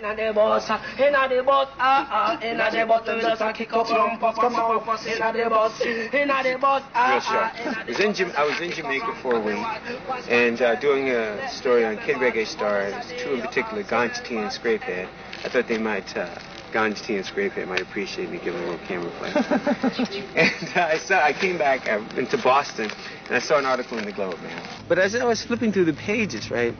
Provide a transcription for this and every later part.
I was in Jamaica for a week and doing a story on Kid Reggae stars, two in particular, Ganj T and Scrapehead. I thought they might, Ganj T and Scrapehead might appreciate me giving a little camera play. And I came back into Boston and I saw an article in the Globe, man. But as I was flipping through the pages, right,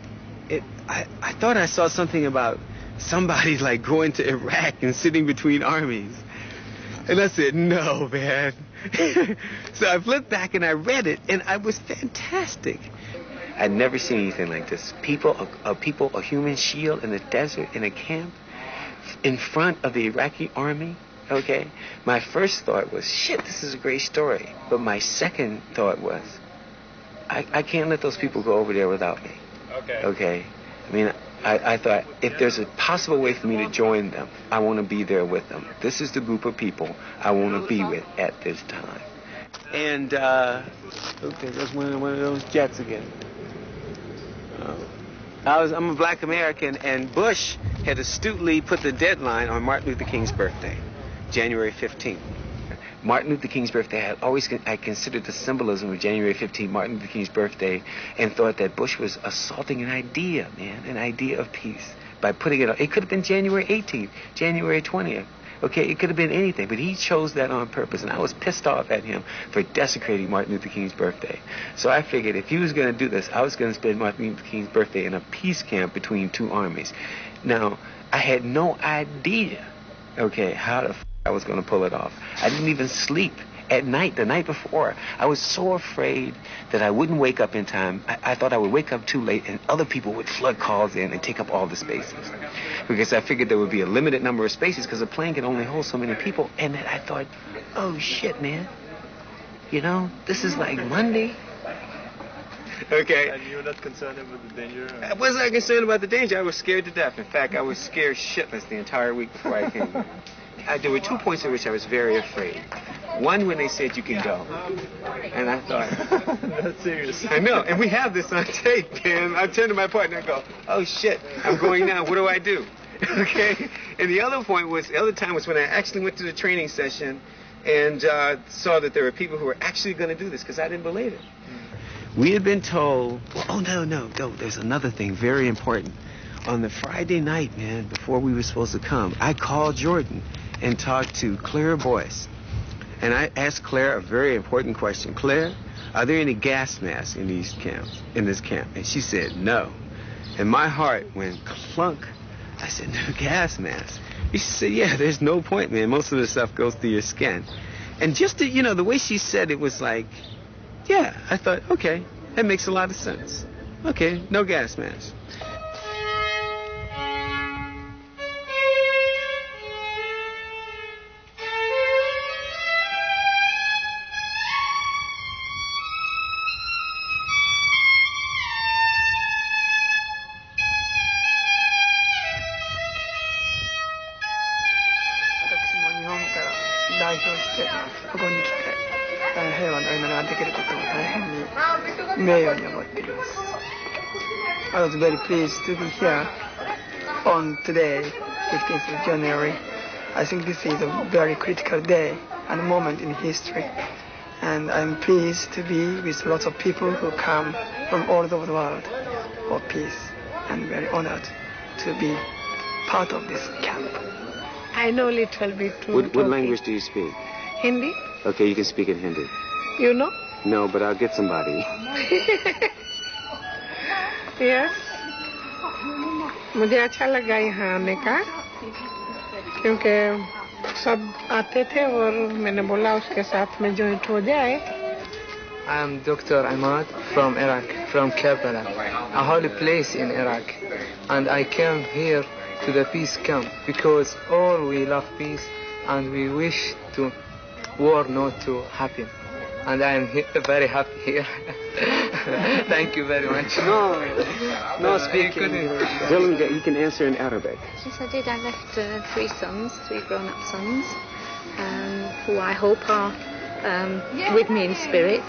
I thought I saw something about somebody like going to Iraq and sitting between armies. And I said, no, man. So I flipped back and I read it, and it was fantastic. I'd never seen anything like this. A human shield in the desert, in a camp, in front of the Iraqi army, okay? My first thought was, shit, this is a great story. But my second thought was, I can't let those people go over there without me. Okay? I mean, I thought, if there's a possible way for me to join them, I want to be there with them. This is the group of people I want to be with at this time. And, okay, that's one of those jets again. I'm a black American, and Bush had astutely put the deadline on Martin Luther King's birthday, January 15th. Martin Luther King's birthday, I considered the symbolism of January 15th, Martin Luther King's birthday, and thought that Bush was assaulting an idea, man, an idea of peace, by putting it on. It could have been January 18th, January 20th. Okay, it could have been anything, but he chose that on purpose, and I was pissed off at him for desecrating Martin Luther King's birthday. So I figured if he was going to do this, I was going to spend Martin Luther King's birthday in a peace camp between two armies. Now, I had no idea, okay, how I was going to pull it off. I didn't even sleep at night, the night before. I was so afraid that I wouldn't wake up in time. I thought I would wake up too late and other people would flood calls in and take up all the spaces. Because I figured there would be a limited number of spaces because a plane can only hold so many people. And then I thought, oh shit, man. You know, this is like Monday. Okay. And you were not concerned about the danger? I wasn't concerned about the danger. I was scared to death. In fact, I was scared shitless the entire week before I came. There were 2 points at which I was very afraid. One, when they said you can go. And I thought... That's serious. I know. And we have this on tape, man. I turned to my partner and go, oh, shit, I'm going now. What do I do? Okay? And the other time was when I actually went to the training session and saw that there were people who were actually going to do this because I didn't believe it. We had been told, oh, no, there's another thing very important. On the Friday night, man, before we were supposed to come, I called Jordan and talked to Claire Boyce. And I asked Claire a very important question. Claire, are there any gas masks in this camp? And she said no. And my heart went clunk. I said, no gas masks. She said, yeah, there's no point, man. Most of the stuff goes through your skin. And just to, the way she said it was like, yeah, I thought, okay, that makes a lot of sense. Okay, no gas masks. I was very pleased to be here on today, 15th of January. I think this is a very critical day and moment in history. And I'm pleased to be with lots of people who come from all over the world for peace, and very honored to be part of this camp. I know a little bit. What language do you speak? Hindi. Okay, you can speak in Hindi. You know? No, but I'll get somebody. Yes. मुझे अच्छा लगा यहाँ आने का क्योंकि सब आते थे और मैंने बोला उसके साथ में जॉइंट हो जाए. I am Dr. Ahmad from Iraq, from Karbala, a holy place in Iraq. And I came here to the peace camp because all we love peace and we wish to war not to happen. And I am very happy here. Thank you very much. No speaking. Dylan, you can answer in Arabic. Yes, I did. I left 3 sons, 3 grown-up sons, who I hope are with me in spirit.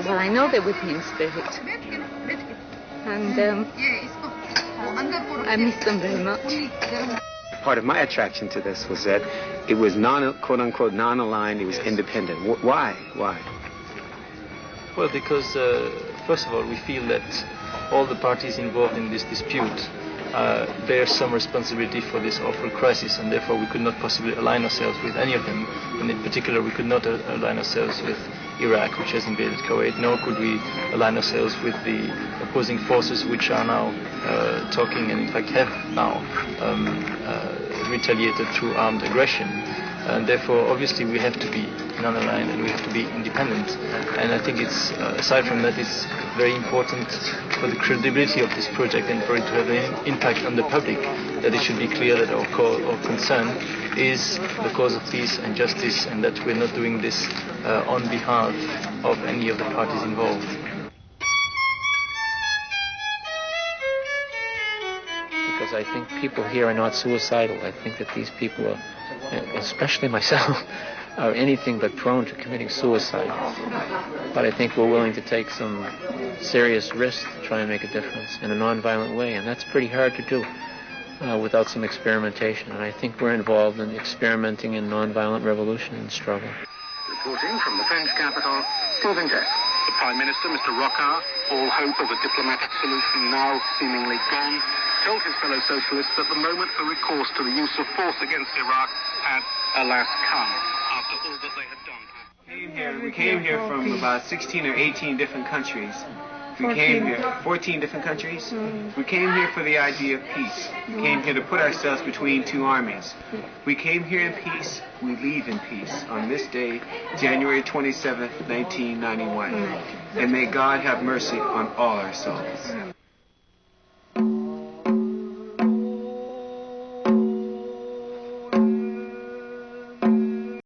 Well, I know they're with me in spirit. And I miss them very much. part of my attraction to this was that it was quote-unquote non-aligned, it was independent. Why? Well, because first of all, we feel that all the parties involved in this dispute bear some responsibility for this awful crisis, and therefore we could not possibly align ourselves with any of them. And in particular, we could not align ourselves with Iraq, which has invaded Kuwait, nor could we align ourselves with the opposing forces which are now talking, and in fact have now retaliated through armed aggression. And therefore, obviously, we have to be non-aligned and we have to be independent. And I think it's, aside from that, it's very important for the credibility of this project and for it to have an impact on the public, that it should be clear that our concern is the cause of peace and justice, and that we're not doing this on behalf of any of the parties involved. Because I think people here are not suicidal. I think that these people are, especially myself, are anything but prone to committing suicide. But I think we're willing to take some serious risks to try and make a difference in a non-violent way, and that's pretty hard to do without some experimentation. And I think we're involved in experimenting in non-violent revolution and struggle. Reporting from the French capital, Stephen Deck. The Prime Minister, Mr. Rocard, all hope of a diplomatic solution now seemingly gone, told his fellow socialists that the moment for recourse to the use of force against Iraq had, alas, come, after all that they had done. We came here from about 16 or 18 different countries. We came here, 14 different countries. We came here for the idea of peace. We came here to put ourselves between two armies. We came here in peace. We leave in peace on this day, January 27th, 1991. And may God have mercy on all our souls.